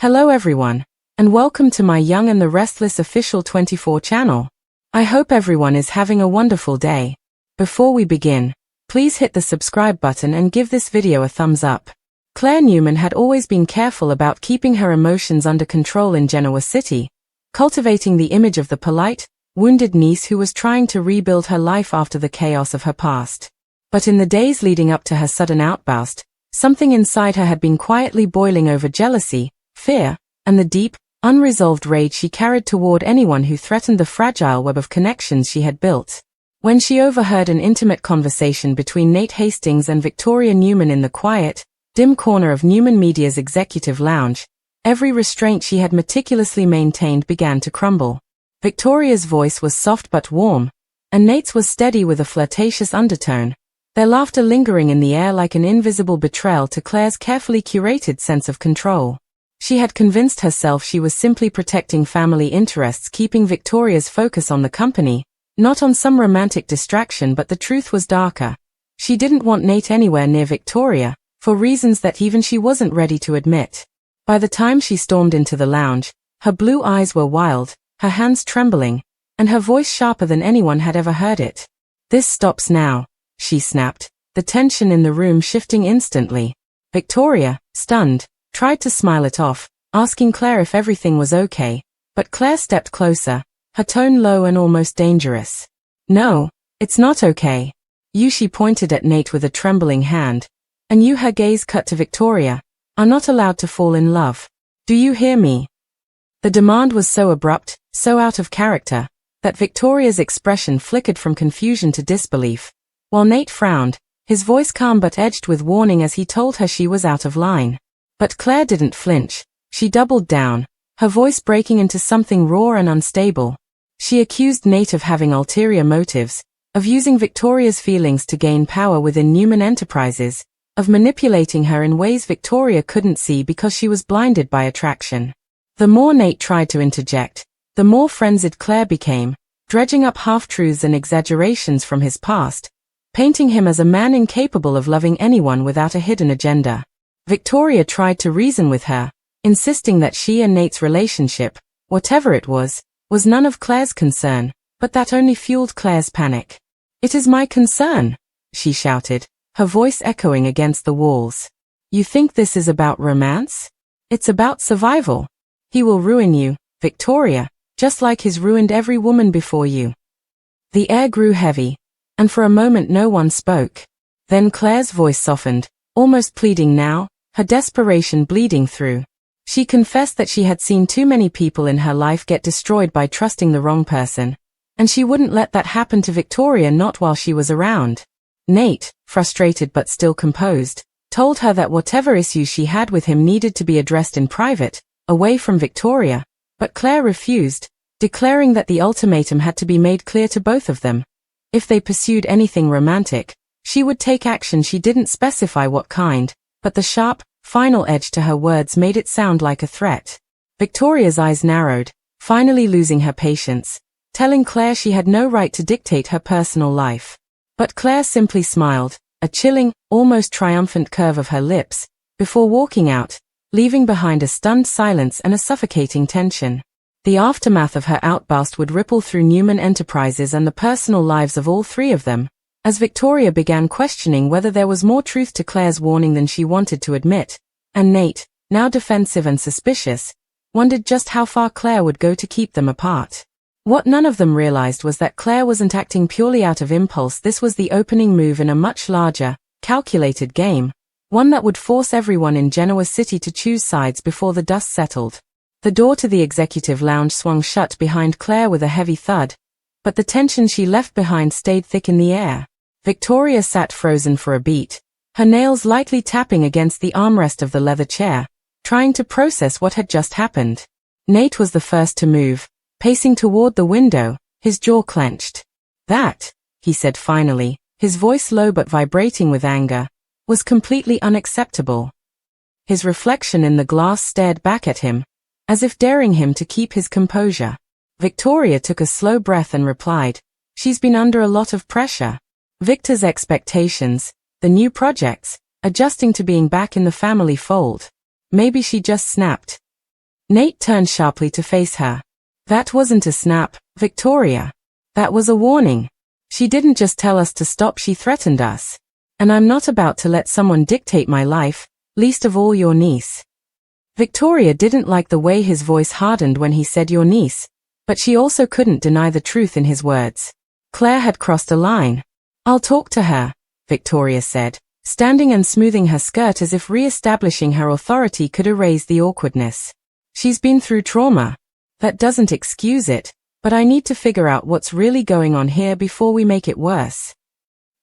Hello everyone, and welcome to my Young and the Restless official 24 channel. I hope everyone is having a wonderful day. Before we begin, please hit the subscribe button and give this video a thumbs up. Claire Newman had always been careful about keeping her emotions under control in Genoa City, cultivating the image of the polite, wounded niece who was trying to rebuild her life after the chaos of her past. But in the days leading up to her sudden outburst, something inside her had been quietly boiling over: jealousy, fear, and the deep, unresolved rage she carried toward anyone who threatened the fragile web of connections she had built. When she overheard an intimate conversation between Nate Hastings and Victoria Newman in the quiet, dim corner of Newman Media's executive lounge, every restraint she had meticulously maintained began to crumble. Victoria's voice was soft but warm, and Nate's was steady with a flirtatious undertone, their laughter lingering in the air like an invisible betrayal to Claire's carefully curated sense of control. She had convinced herself she was simply protecting family interests, keeping Victoria's focus on the company, not on some romantic distraction, but the truth was darker. She didn't want Nate anywhere near Victoria, for reasons that even she wasn't ready to admit. By the time she stormed into the lounge, her blue eyes were wild, her hands trembling, and her voice sharper than anyone had ever heard it. "This stops now," she snapped, the tension in the room shifting instantly. Victoria, stunned, tried to smile it off, asking Claire if everything was okay, but Claire stepped closer, her tone low and almost dangerous. "No, it's not okay. You," she pointed at Nate with a trembling hand, "and you," her gaze cut to Victoria, "are not allowed to fall in love. Do you hear me?" The demand was so abrupt, so out of character, that Victoria's expression flickered from confusion to disbelief, while Nate frowned, his voice calm but edged with warning as he told her she was out of line. But Claire didn't flinch. She doubled down, her voice breaking into something raw and unstable. She accused Nate of having ulterior motives, of using Victoria's feelings to gain power within Newman Enterprises, of manipulating her in ways Victoria couldn't see because she was blinded by attraction. The more Nate tried to interject, the more frenzied Claire became, dredging up half-truths and exaggerations from his past, painting him as a man incapable of loving anyone without a hidden agenda. Victoria tried to reason with her, insisting that she and Nate's relationship, whatever it was none of Claire's concern, but that only fueled Claire's panic. "It is my concern," she shouted, her voice echoing against the walls. "You think this is about romance? It's about survival. He will ruin you, Victoria, just like he's ruined every woman before you." The air grew heavy, and for a moment no one spoke. Then Claire's voice softened, almost pleading now, her desperation bleeding through. She confessed that she had seen too many people in her life get destroyed by trusting the wrong person, and she wouldn't let that happen to Victoria, not while she was around. Nate, frustrated but still composed, told her that whatever issues she had with him needed to be addressed in private, away from Victoria, but Claire refused, declaring that the ultimatum had to be made clear to both of them. If they pursued anything romantic, she would take action. She didn't specify what kind, but the sharp, final edge to her words made it sound like a threat. Victoria's eyes narrowed, finally losing her patience, telling Claire she had no right to dictate her personal life. But Claire simply smiled, a chilling, almost triumphant curve of her lips, before walking out, leaving behind a stunned silence and a suffocating tension. The aftermath of her outburst would ripple through Newman Enterprises and the personal lives of all three of them, as Victoria began questioning whether there was more truth to Claire's warning than she wanted to admit, and Nate, now defensive and suspicious, wondered just how far Claire would go to keep them apart. What none of them realized was that Claire wasn't acting purely out of impulse. This was the opening move in a much larger, calculated game, one that would force everyone in Genoa City to choose sides before the dust settled. The door to the executive lounge swung shut behind Claire with a heavy thud, but the tension she left behind stayed thick in the air. Victoria sat frozen for a beat, her nails lightly tapping against the armrest of the leather chair, trying to process what had just happened. Nate was the first to move, pacing toward the window, his jaw clenched. "That," he said finally, his voice low but vibrating with anger, "was completely unacceptable." His reflection in the glass stared back at him, as if daring him to keep his composure. Victoria took a slow breath and replied, "She's been under a lot of pressure. Victor's expectations, the new projects, adjusting to being back in the family fold. Maybe she just snapped." Nate turned sharply to face her. That wasn't a snap, Victoria. That was a warning. She didn't just tell us to stop, she threatened us. And I'm not about to let someone dictate my life, least of all your niece. Victoria didn't like the way his voice hardened when he said your niece, but she also couldn't deny the truth in his words. Claire had crossed a line. I'll talk to her, Victoria said, standing and smoothing her skirt as if re-establishing her authority could erase the awkwardness. She's been through trauma. That doesn't excuse it, but I need to figure out what's really going on here before we make it worse.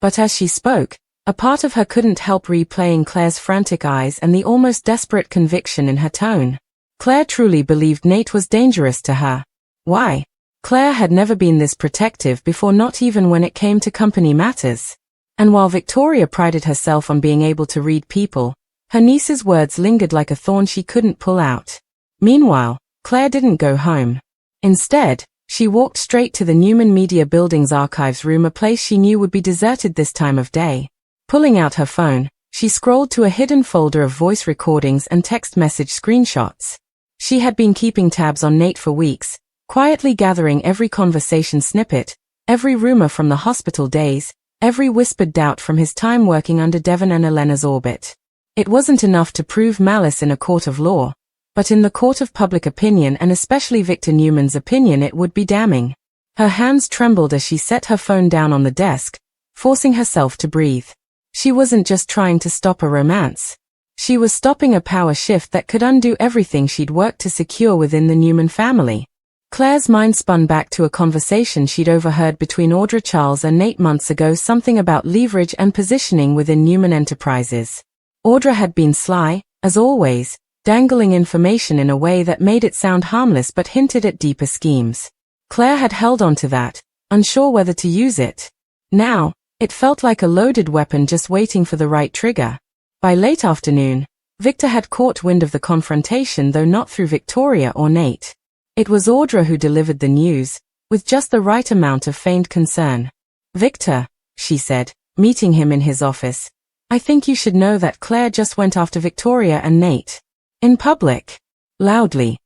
But as she spoke, a part of her couldn't help replaying Claire's frantic eyes and the almost desperate conviction in her tone. Claire truly believed Nate was dangerous to her. Why? Claire had never been this protective before, not even when it came to company matters. And while Victoria prided herself on being able to read people, her niece's words lingered like a thorn she couldn't pull out. Meanwhile, Claire didn't go home. Instead, she walked straight to the Newman Media Building's archives room, a place she knew would be deserted this time of day. Pulling out her phone, she scrolled to a hidden folder of voice recordings and text message screenshots. She had been keeping tabs on Nate for weeks, quietly gathering every conversation snippet, every rumor from the hospital days, every whispered doubt from his time working under Devon and Elena's orbit. It wasn't enough to prove malice in a court of law, but in the court of public opinion, and especially Victor Newman's opinion, it would be damning. Her hands trembled as she set her phone down on the desk, forcing herself to breathe. She wasn't just trying to stop a romance. She was stopping a power shift that could undo everything she'd worked to secure within the Newman family. Claire's mind spun back to a conversation she'd overheard between Audra Charles and Nate months ago, something about leverage and positioning within Newman Enterprises. Audra had been sly, as always, dangling information in a way that made it sound harmless but hinted at deeper schemes. Claire had held on to that, unsure whether to use it. Now, it felt like a loaded weapon just waiting for the right trigger. By late afternoon, Victor had caught wind of the confrontation, though not through Victoria or Nate. It was Audra who delivered the news, with just the right amount of feigned concern. Victor, she said, meeting him in his office, I think you should know that Claire just went after Victoria and Nate. In public. Loudly.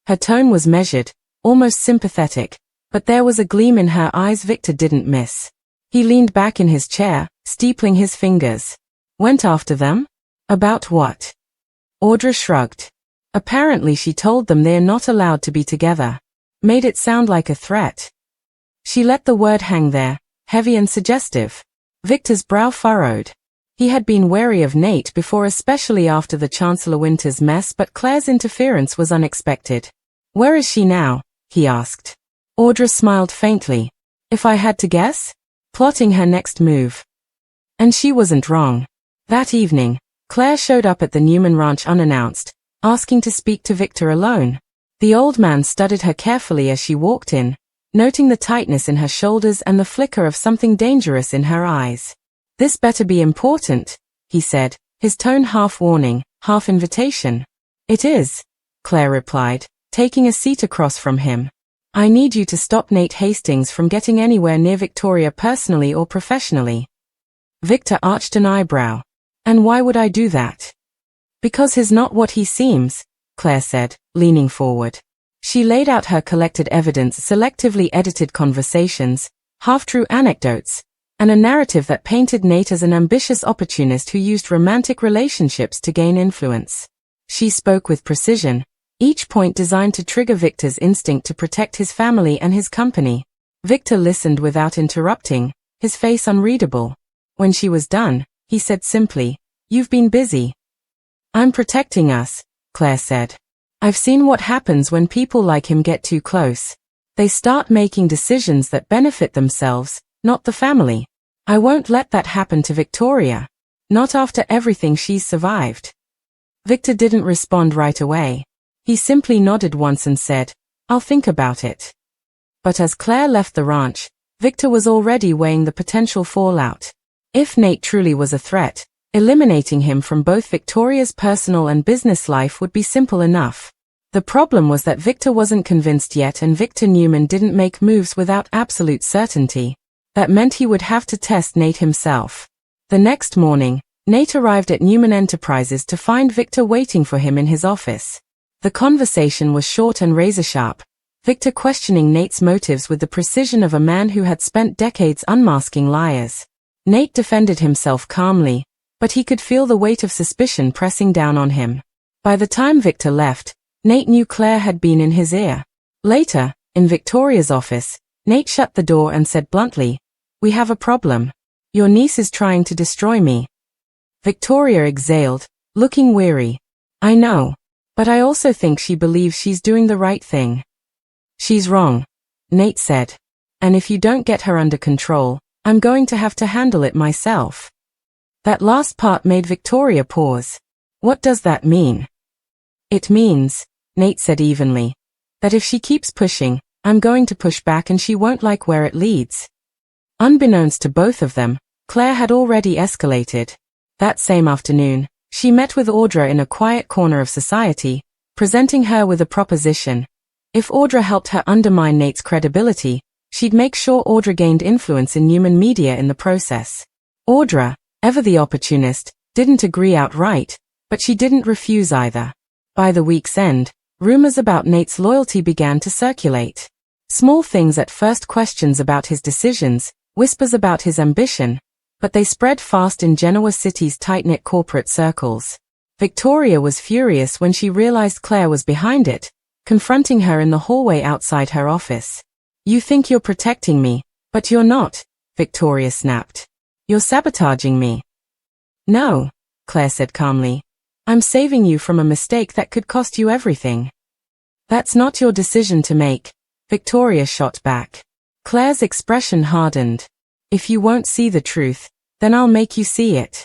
Her tone was measured, almost sympathetic, but there was a gleam in her eyes Victor didn't miss. He leaned back in his chair, steepling his fingers. Went after them? About what? Audra shrugged. Apparently she told them they're not allowed to be together. Made it sound like a threat. She let the word hang there, heavy and suggestive. Victor's brow furrowed. He had been wary of Nate before, especially after the Chancellor Winters mess, but Claire's interference was unexpected. Where is she now? He asked. Audra smiled faintly. If I had to guess? Plotting her next move. And she wasn't wrong. That evening, Claire showed up at the Newman ranch unannounced, asking to speak to Victor alone. The old man studied her carefully as she walked in, noting the tightness in her shoulders and the flicker of something dangerous in her eyes. This better be important, he said, his tone half warning, half invitation. It is, Claire replied, taking a seat across from him. I need you to stop Nate Hastings from getting anywhere near Victoria personally or professionally. Victor arched an eyebrow. And why would I do that? Because he's not what he seems, Claire said, leaning forward. She laid out her collected evidence, selectively edited conversations, half-true anecdotes, and a narrative that painted Nate as an ambitious opportunist who used romantic relationships to gain influence. She spoke with precision, each point designed to trigger Victor's instinct to protect his family and his company. Victor listened without interrupting, his face unreadable. When she was done, he said simply, "You've been busy." "I'm protecting us," Claire said. "I've seen what happens when people like him get too close. They start making decisions that benefit themselves, not the family. I won't let that happen to Victoria. Not after everything she's survived." Victor didn't respond right away. He simply nodded once and said, "I'll think about it." But as Claire left the ranch, Victor was already weighing the potential fallout. If Nate truly was a threat, eliminating him from both Victoria's personal and business life would be simple enough. The problem was that Victor wasn't convinced yet, and Victor Newman didn't make moves without absolute certainty. That meant he would have to test Nate himself. The next morning, Nate arrived at Newman Enterprises to find Victor waiting for him in his office. The conversation was short and razor-sharp, Victor questioning Nate's motives with the precision of a man who had spent decades unmasking liars. Nate defended himself calmly, but he could feel the weight of suspicion pressing down on him. By the time Victor left, Nate knew Claire had been in his ear. Later, in Victoria's office, Nate shut the door and said bluntly, "We have a problem. Your niece is trying to destroy me." Victoria exhaled, looking weary. "I know. But I also think she believes she's doing the right thing." "She's wrong," Nate said. "And if you don't get her under control, I'm going to have to handle it myself." That last part made Victoria pause. "What does that mean?" "It means," Nate said evenly, "that if she keeps pushing, I'm going to push back and she won't like where it leads." Unbeknownst to both of them, Claire had already escalated. That same afternoon, she met with Audra in a quiet corner of society, presenting her with a proposition. If Audra helped her undermine Nate's credibility, she'd make sure Audra gained influence in Newman media in the process. Audra, ever the opportunist, didn't agree outright, but she didn't refuse either. By the week's end, rumors about Nate's loyalty began to circulate. Small things at first, questions about his decisions, whispers about his ambition, but they spread fast in Genoa City's tight-knit corporate circles. Victoria was furious when she realized Claire was behind it, confronting her in the hallway outside her office. "You think you're protecting me, but you're not," Victoria snapped. "You're sabotaging me." "No," Claire said calmly. "I'm saving you from a mistake that could cost you everything." "That's not your decision to make," Victoria shot back. Claire's expression hardened. "If you won't see the truth, then I'll make you see it."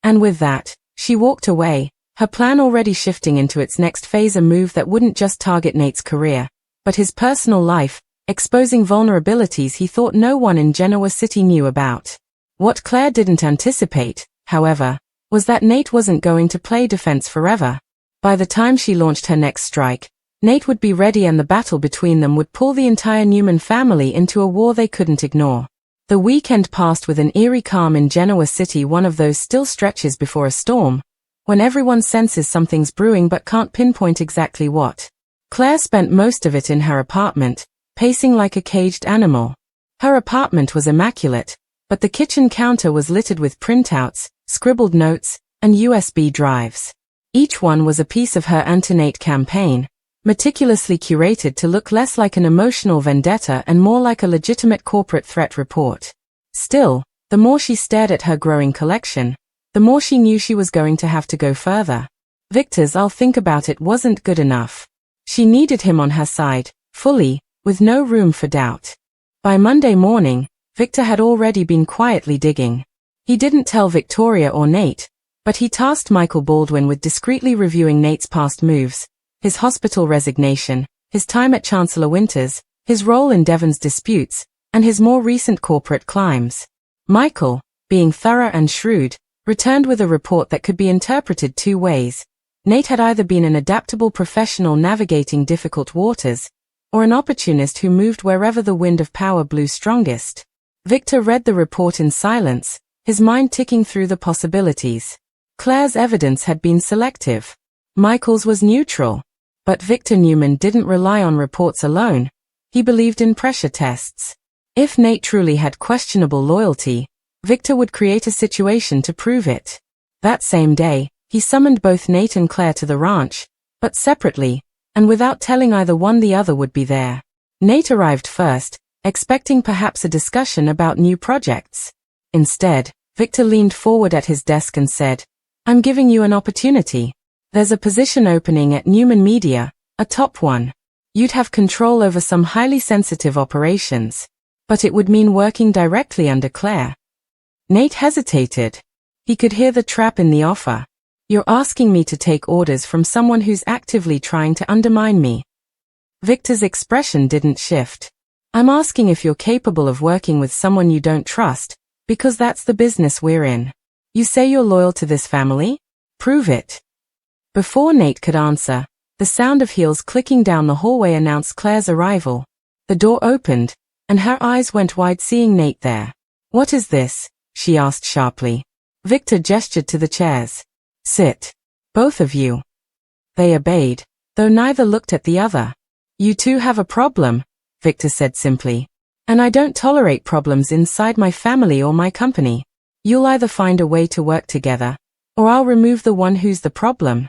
And with that, she walked away, her plan already shifting into its next phase, a move that wouldn't just target Nate's career, but his personal life, exposing vulnerabilities he thought no one in Genoa City knew about. What Claire didn't anticipate, however, was that Nate wasn't going to play defense forever. By the time she launched her next strike, Nate would be ready and the battle between them would pull the entire Newman family into a war they couldn't ignore. The weekend passed with an eerie calm in Genoa City, one of those still stretches before a storm, when everyone senses something's brewing but can't pinpoint exactly what. Claire spent most of it in her apartment, pacing like a caged animal. Her apartment was immaculate, but the kitchen counter was littered with printouts, scribbled notes, and USB drives. Each one was a piece of her anti-Nate campaign, meticulously curated to look less like an emotional vendetta and more like a legitimate corporate threat report. Still, the more she stared at her growing collection, the more she knew she was going to have to go further. Victor's "I'll think about it" wasn't good enough. She needed him on her side, fully, with no room for doubt. By Monday morning, Victor had already been quietly digging. He didn't tell Victoria or Nate, but he tasked Michael Baldwin with discreetly reviewing Nate's past moves, his hospital resignation, his time at Chancellor Winters, his role in Devon's disputes, and his more recent corporate climbs. Michael, being thorough and shrewd, returned with a report that could be interpreted two ways. Nate had either been an adaptable professional navigating difficult waters, or an opportunist who moved wherever the wind of power blew strongest. Victor read the report in silence, his mind ticking through the possibilities. Claire's evidence had been selective. Michael's was neutral. But Victor Newman didn't rely on reports alone. He believed in pressure tests. If Nate truly had questionable loyalty, Victor would create a situation to prove it. That same day, he summoned both Nate and Claire to the ranch, but separately, and without telling either one the other would be there. Nate arrived first, expecting perhaps a discussion about new projects. Instead, Victor leaned forward at his desk and said, "I'm giving you an opportunity. There's a position opening at Newman Media, a top one. You'd have control over some highly sensitive operations, but it would mean working directly under Claire." Nate hesitated. He could hear the trap in the offer. "You're asking me to take orders from someone who's actively trying to undermine me." Victor's expression didn't shift. "I'm asking if you're capable of working with someone you don't trust, because that's the business we're in. You say you're loyal to this family? Prove it." Before Nate could answer, the sound of heels clicking down the hallway announced Claire's arrival. The door opened, and her eyes went wide seeing Nate there. "What is this?" she asked sharply. Victor gestured to the chairs. "Sit. Both of you." They obeyed, though neither looked at the other. You two have a problem, Victor said simply. And I don't tolerate problems inside my family or my company. You'll either find a way to work together, or I'll remove the one who's the problem.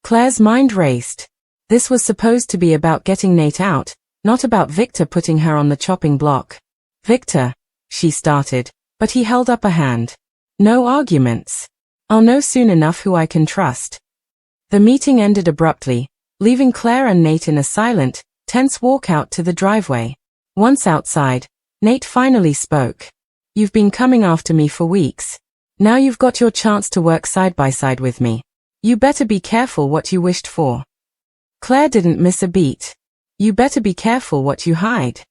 Claire's mind raced. This was supposed to be about getting Nate out, not about Victor putting her on the chopping block. Victor, she started, but he held up a hand. No arguments. I'll know soon enough who I can trust. The meeting ended abruptly, leaving Claire and Nate in a silent, tense walkout to the driveway. Once outside, Nate finally spoke. You've been coming after me for weeks. Now you've got your chance to work side by side with me. You better be careful what you wished for. Claire didn't miss a beat. You better be careful what you hide.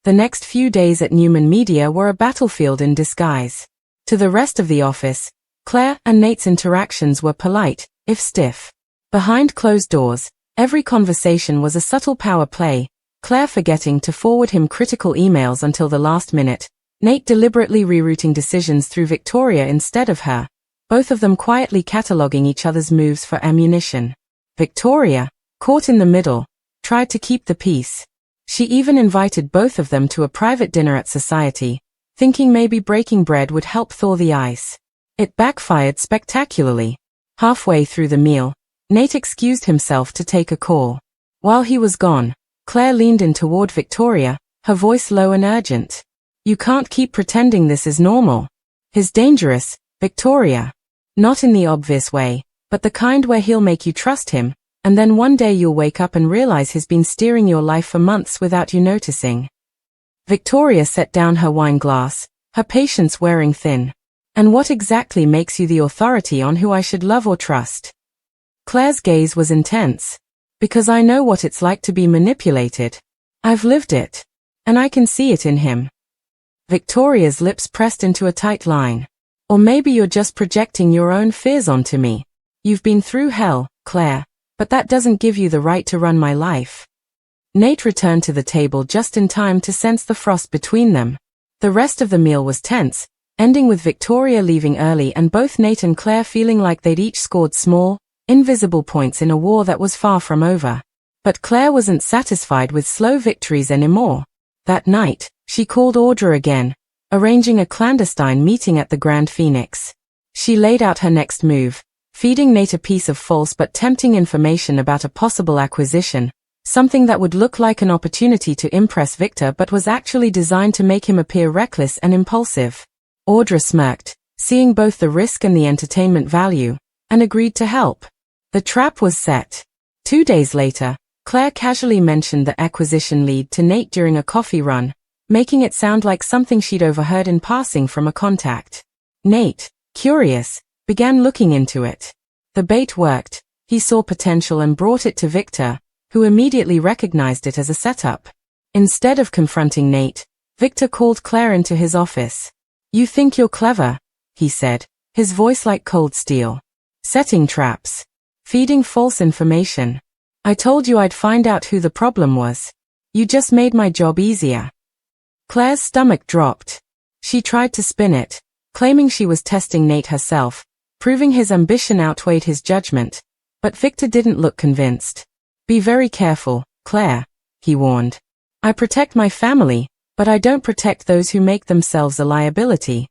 The next few days at Newman Media were a battlefield in disguise. To the rest of the office, Claire and Nate's interactions were polite, if stiff. Behind closed doors, every conversation was a subtle power play, Claire forgetting to forward him critical emails until the last minute, Nate deliberately rerouting decisions through Victoria instead of her, both of them quietly cataloguing each other's moves for ammunition. Victoria, caught in the middle, tried to keep the peace. She even invited both of them to a private dinner at Society, thinking maybe breaking bread would help thaw the ice. It backfired spectacularly. Halfway through the meal, Nate excused himself to take a call. While he was gone, Claire leaned in toward Victoria, her voice low and urgent. You can't keep pretending this is normal. He's dangerous, Victoria. Not in the obvious way, but the kind where he'll make you trust him, and then one day you'll wake up and realize he's been steering your life for months without you noticing. Victoria set down her wine glass, her patience wearing thin. And what exactly makes you the authority on who I should love or trust? Claire's gaze was intense. Because I know what it's like to be manipulated. I've lived it. And I can see it in him. Victoria's lips pressed into a tight line. Or maybe you're just projecting your own fears onto me. You've been through hell, Claire, but that doesn't give you the right to run my life. Nate returned to the table just in time to sense the frost between them. The rest of the meal was tense, ending with Victoria leaving early and both Nate and Claire feeling like they'd each scored small, invisible points in a war that was far from over. But Claire wasn't satisfied with slow victories anymore. That night, she called Audra again, arranging a clandestine meeting at the Grand Phoenix. She laid out her next move, feeding Nate a piece of false but tempting information about a possible acquisition, something that would look like an opportunity to impress Victor but was actually designed to make him appear reckless and impulsive. Audra smirked, seeing both the risk and the entertainment value, and agreed to help. The trap was set. 2 days later, Claire casually mentioned the acquisition lead to Nate during a coffee run, making it sound like something she'd overheard in passing from a contact. Nate, curious, began looking into it. The bait worked. He saw potential and brought it to Victor, who immediately recognized it as a setup. Instead of confronting Nate, Victor called Claire into his office. You think you're clever, he said, his voice like cold steel. Setting traps. Feeding false information. I told you I'd find out who the problem was. You just made my job easier. Claire's stomach dropped. She tried to spin it, claiming she was testing Nate herself, proving his ambition outweighed his judgment. But Victor didn't look convinced. Be very careful, Claire, he warned. I protect my family, but I don't protect those who make themselves a liability.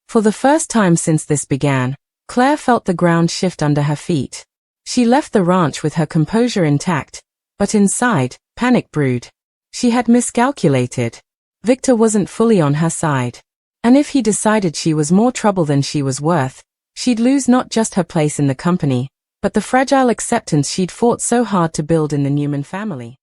For the first time since this began, Claire felt the ground shift under her feet. She left the ranch with her composure intact, but inside, panic brewed. She had miscalculated. Victor wasn't fully on her side. And if he decided she was more trouble than she was worth, she'd lose not just her place in the company, but the fragile acceptance she'd fought so hard to build in the Newman family.